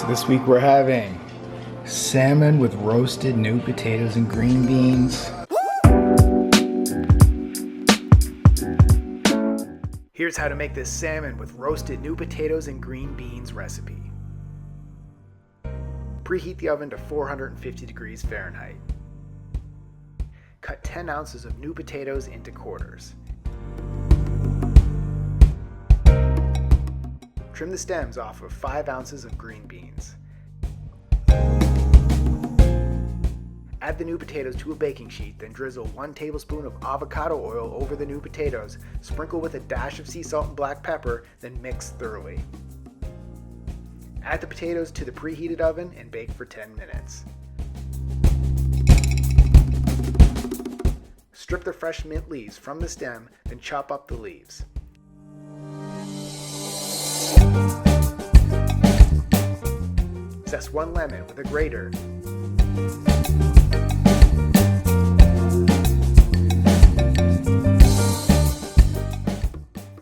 So this week we're having salmon with roasted new potatoes and green beans. Here's how to make this salmon with roasted new potatoes and green beans recipe. Preheat the oven to 450 degrees Fahrenheit. Cut 10 ounces of new potatoes into quarters. Trim the stems off of 5 ounces of green beans. Add the new potatoes to a baking sheet, then drizzle 1 tablespoon of avocado oil over the new potatoes, sprinkle with a dash of sea salt and black pepper, then mix thoroughly. Add the potatoes to the preheated oven and bake for 10 minutes. Strip the fresh mint leaves from the stem, then chop up the leaves. Zest 1 lemon with a grater.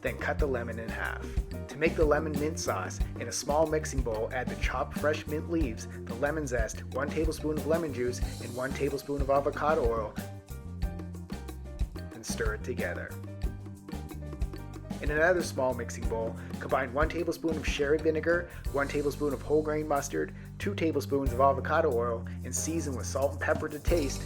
Then cut the lemon in half. To make the lemon mint sauce, in a small mixing bowl, add the chopped fresh mint leaves, the lemon zest, 1 tablespoon of lemon juice, and 1 tablespoon of avocado oil, and stir it together. In another small mixing bowl, combine 1 tablespoon of sherry vinegar, 1 tablespoon of whole grain mustard, 2 tablespoons of avocado oil, and season with salt and pepper to taste,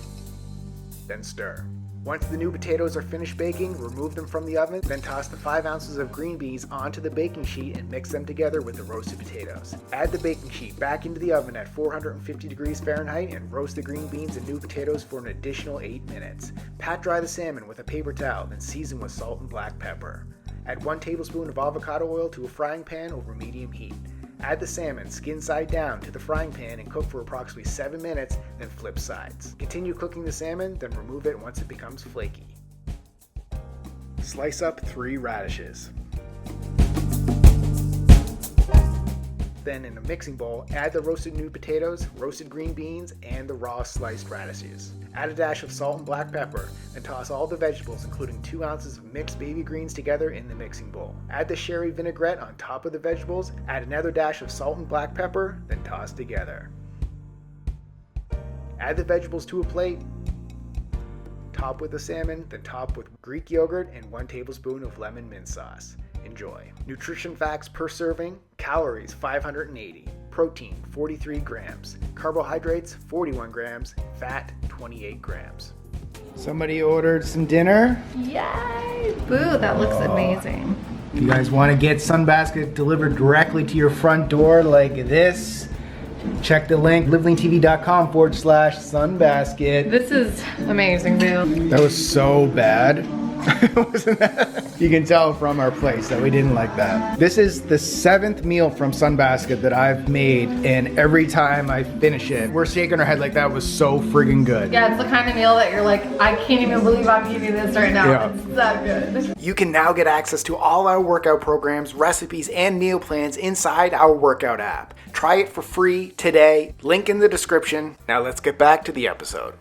then stir. Once the new potatoes are finished baking, remove them from the oven, then toss the 5 ounces of green beans onto the baking sheet and mix them together with the roasted potatoes. Add the baking sheet back into the oven at 450 degrees Fahrenheit and roast the green beans and new potatoes for an additional 8 minutes. Pat dry the salmon with a paper towel, then season with salt and black pepper. Add 1 tablespoon of avocado oil to a frying pan over medium heat. Add the salmon skin side down to the frying pan and cook for approximately 7 minutes, then flip sides. Continue cooking the salmon, then remove it once it becomes flaky. Slice up 3 radishes. Then in a mixing bowl, add the roasted new potatoes, roasted green beans, and the raw sliced radishes. Add a dash of salt and black pepper, then toss all the vegetables, including 2 ounces of mixed baby greens, together in the mixing bowl. Add the sherry vinaigrette on top of the vegetables, add another dash of salt and black pepper, then toss together. Add the vegetables to a plate, top with the salmon, then top with Greek yogurt and 1 tablespoon of lemon mint sauce. Enjoy. Nutrition facts per serving: calories 580, protein 43 grams, carbohydrates 41 grams, fat 28 grams. Somebody ordered some dinner. Yay! Boo, that looks amazing. If you guys want to get Sunbasket delivered directly to your front door like this, check the link, LiveLeanTV.com/Sunbasket. This is amazing, Boo. That was so bad. Wasn't that? You can tell from our place that we didn't like that. This is the 7th meal from Sunbasket that I've made, and every time I finish it, we're shaking our head like that was so friggin' good. Yeah, it's the kind of meal that you're like, I can't even believe I'm eating this right now. Yeah. It's that good. You can now get access to all our workout programs, recipes, and meal plans inside our workout app. Try it for free today. Link in the description. Now let's get back to the episode.